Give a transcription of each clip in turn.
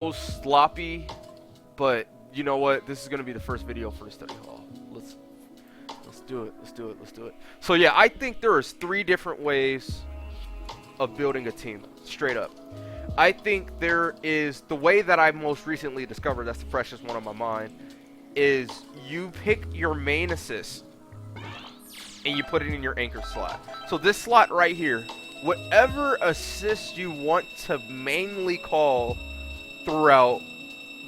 sloppy, but you know what? This is gonna be the first video for the study hall. Let's do it. Let's do it. Let's do it. So yeah, I think there is 3 different ways of building a team. Straight up, I think there is the way that I most recently discovered. That's the freshest one on my mind. Is you pick your main assist and you put it in your anchor slot. So this slot right here, whatever assist you want to mainly call throughout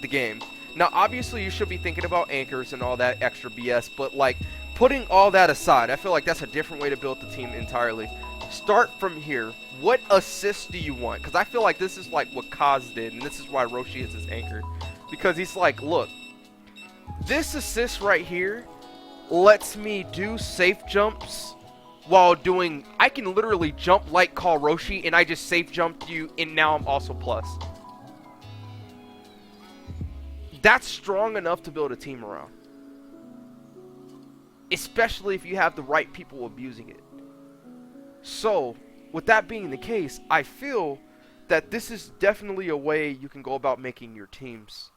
the game. Now, obviously, you should be thinking about anchors and all that extra BS, but like putting all that aside, I feel like that's a different way to build the team entirely. Start from here. What assist do you want? Because I feel like this is like what Kaz did, and this is why Roshi is his anchor. Because he's like, look, this assist right here lets me do safe jumps while doing, I can literally jump like call Roshi, and I just safe jumped you, and now I'm also plus. That's strong enough to build a team around. Especially if you have the right people abusing it. So, with that being the case, I feel that this is definitely a way you can go about making your teams.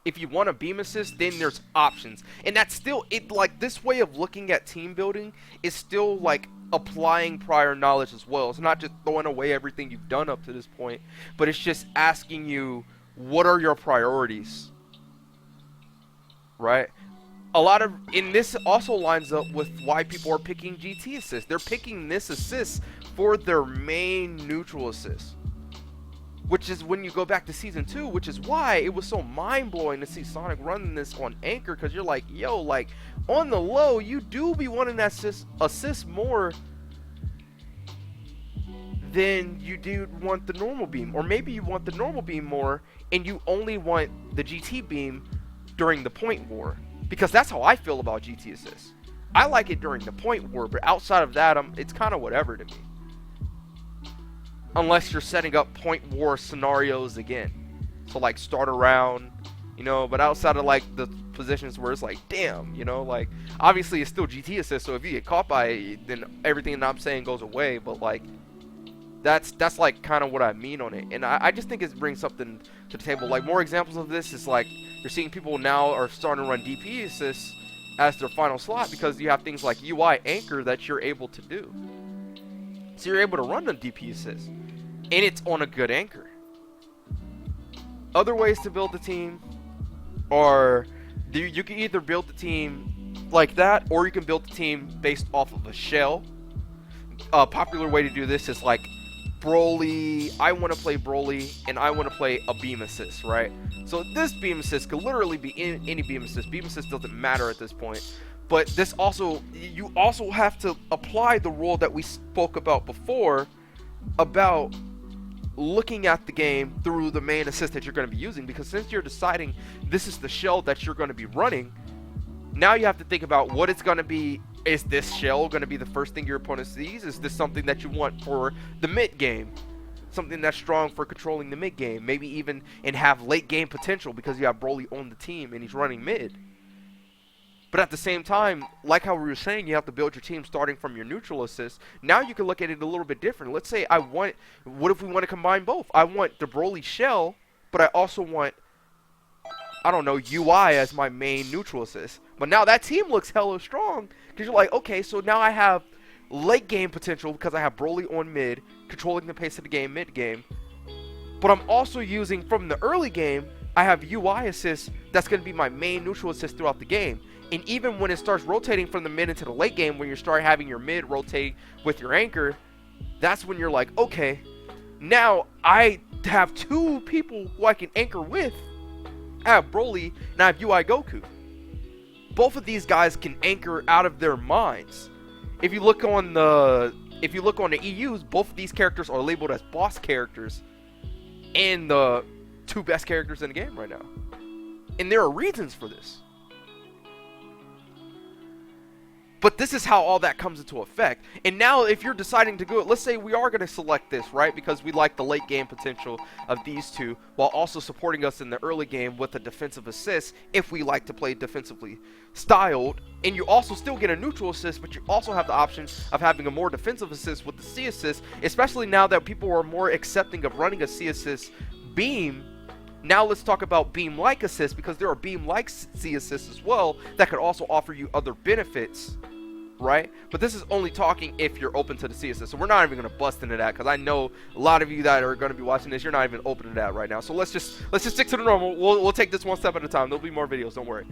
If you want a beam assist, then there's options. And that's still, like, this way of looking at team building is still, like, applying prior knowledge as well. It's not just throwing away everything you've done up to this point, but it's just asking you, what are your priorities? Right? And this also lines up with why people are picking GT assist. They're picking this assist for their main neutral assist. Which is when you go back to Season 2, which is why it was so mind-blowing to see Sonic running this on Anchor, because you're like, yo, like, on the low, you do be wanting that assist more than you do want the normal beam. Or maybe you want the normal beam more, and you only want the GT beam during the point war. Because that's how I feel about GT assist. I like it during the point war, but outside of that, it's kind of whatever to me. Unless you're setting up point war scenarios again. So like start around, you know, but outside of like the positions where it's like, damn, you know, like obviously it's still GT assist, so if you get caught by it, then everything that I'm saying goes away, but like that's like kind of what I mean on it. And I just think it brings something to the table. Like more examples of this is like you're seeing people now are starting to run DP assists as their final slot because you have things like UI anchor that you're able to do. So you're able to run a DP assist, and it's on a good anchor. Other ways to build the team are you can either build the team like that, or you can build the team based off of a shell. A popular way to do this is like Broly. I want to play Broly, and I want to play a beam assist, right? So this beam assist could literally be any beam assist. Beam assist doesn't matter at this point. But this also, you also have to apply the rule that we spoke about before about looking at the game through the main assist that you're going to be using, because since you're deciding this is the shell that you're going to be running, now you have to think about what it's going to be. Is this shell going to be the first thing your opponent sees? Is this something that you want for the mid game? Something that's strong for controlling the mid game, maybe even and have late game potential because you have Broly on the team and he's running mid. But at the same time, like how we were saying, you have to build your team starting from your neutral assist. Now you can look at it a little bit different. Let's say what if we want to combine both? I want the Broly shell, but I also want, I don't know, UI as my main neutral assist. But now that team looks hella strong, because you're like, okay, so now I have late game potential because I have Broly on mid, controlling the pace of the game mid game. But I'm also using, from the early game, I have UI assist that's going to be my main neutral assist throughout the game. And even when it starts rotating from the mid into the late game, when you start having your mid rotate with your anchor, that's when you're like, okay, now I have 2 people who I can anchor with. I have Broly and I have UI Goku. Both of these guys can anchor out of their minds. If you look on the EUs, both of these characters are labeled as boss characters and the 2 best characters in the game right now. And there are reasons for this. But this is how all that comes into effect. And now if you're deciding to go, let's say we are going to select this, right? Because we like the late game potential of these 2, while also supporting us in the early game with a defensive assist if we like to play defensively styled. And you also still get a neutral assist, but you also have the option of having a more defensive assist with the C assist, especially now that people are more accepting of running a C assist beam Now let's talk about beam-like assist, because there are beam-like C assists as well that could also offer you other benefits, right? But this is only talking if you're open to the C assist. So we're not even going to bust into that, because I know a lot of you that are going to be watching this, you're not even open to that right now. So let's just stick to the normal. We'll take this one step at a time. There'll be more videos, don't worry.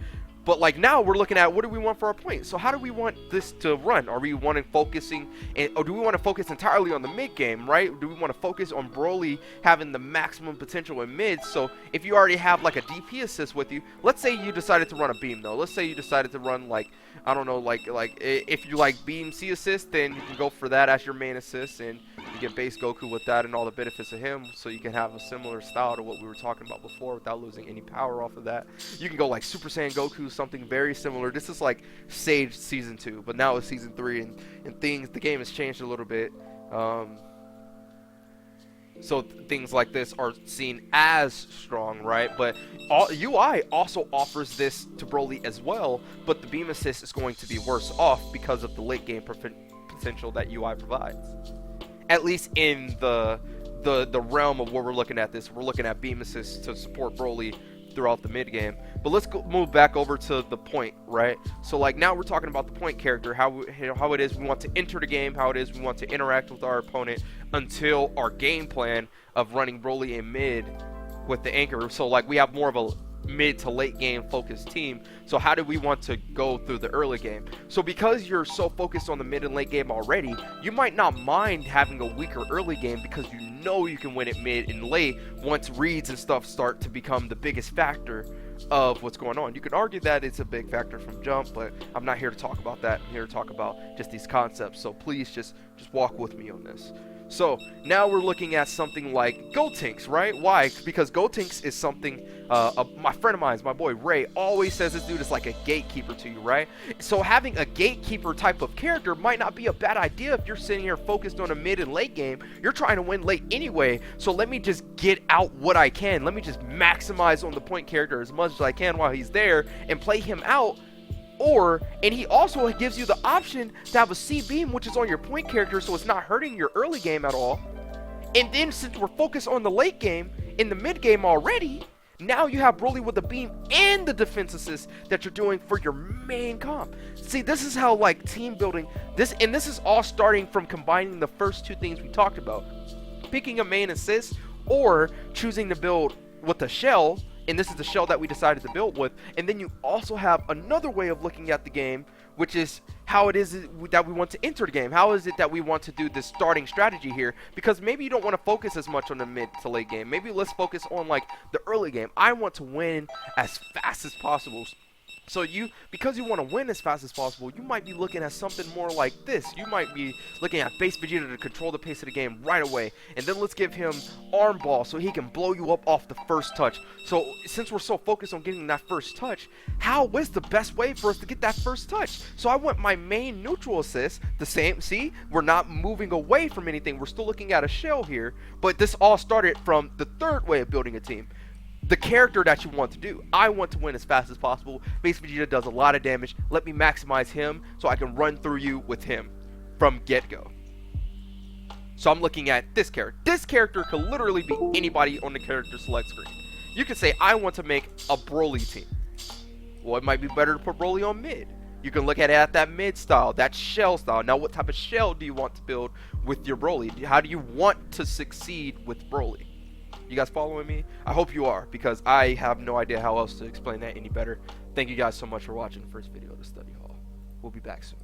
But like now we're looking at what do we want for our point. So how do we want this to run? Are we wanting focusing, or do we want to focus entirely on the mid game, right? Do we want to focus on Broly having the maximum potential in mid? So if you already have like a DP assist with you, let's say you decided to run a beam though. Let's say you decided to run like, I don't know, like if you like beam C assist, then you can go for that as your main assist, and you get base Goku with that and all the benefits of him, so you can have a similar style to what we were talking about before without losing any power off of that. You can go like Super Saiyan Goku, something very similar. This is like Sage Season 2, but now it's Season 3, and the game has changed a little bit. So things like this are seen as strong, right? But UI also offers this to Broly as well, but the beam assist is going to be worse off because of the late game potential that UI provides. At least in the realm of where we're looking at this, we're looking at beam assist to support Broly throughout the mid game. But let's move back over to the point, right? So like now we're talking about the point character, how it is we want to enter the game, how it is we want to interact with our opponent until our game plan of running Broly in mid with the anchor. So like we have more of a mid to late game focused team. So how do we want to go through the early game? So because you're so focused on the mid and late game already, you might not mind having a weaker early game, because you know you can win it mid and late once reads and stuff start to become the biggest factor of what's going on. You could argue that it's a big factor from jump, but I'm not here to talk about that. I'm here to talk about just these concepts. So please just walk with me on this. So now we're looking at something like Gotenks, right? Why? Because Gotenks is something my friend of mine, my boy Ray, always says this dude is like a gatekeeper to you, right? So having a gatekeeper type of character might not be a bad idea if you're sitting here focused on a mid and late game. You're trying to win late anyway, so let me just get out what I can. Let me just maximize on the point character as much as I can while he's there and play him out. And he also gives you the option to have a C beam, which is on your point character, so it's not hurting your early game at all. And then since we're focused on the late game, in the mid game already, now you have Broly with the beam and the defense assist that you're doing for your main comp. See, this is how like team building, this is all starting from combining the first two things we talked about. Picking a main assist or choosing to build with a shell, and this is the shell that we decided to build with. And then you also have another way of looking at the game, which is how it is that we want to enter the game. How is it that we want to do this starting strategy here? Because maybe you don't want to focus as much on the mid to late game. Maybe let's focus on like the early game. I want to win as fast as possible. So because you want to win as fast as possible, you might be looking at something more like this. You might be looking at base Vegeta to control the pace of the game right away. And then let's give him arm ball so he can blow you up off the first touch. So since we're so focused on getting that first touch, how is the best way for us to get that first touch? So I want my main neutral assist the same. See, we're not moving away from anything. We're still looking at a shell here. But this all started from the third way of building a team. The character that you want to do. I want to win as fast as possible. Base Vegeta does a lot of damage. Let me maximize him so I can run through you with him from get-go. So I'm looking at this character. This character could literally be anybody on the character select screen. You could say, I want to make a Broly team. Well, it might be better to put Broly on mid. You can look at it at that mid style, that shell style. Now, what type of shell do you want to build with your Broly? How do you want to succeed with Broly? You guys following me? I hope you are, because I have no idea how else to explain that any better. Thank you guys so much for watching the first video of the study hall. We'll be back soon.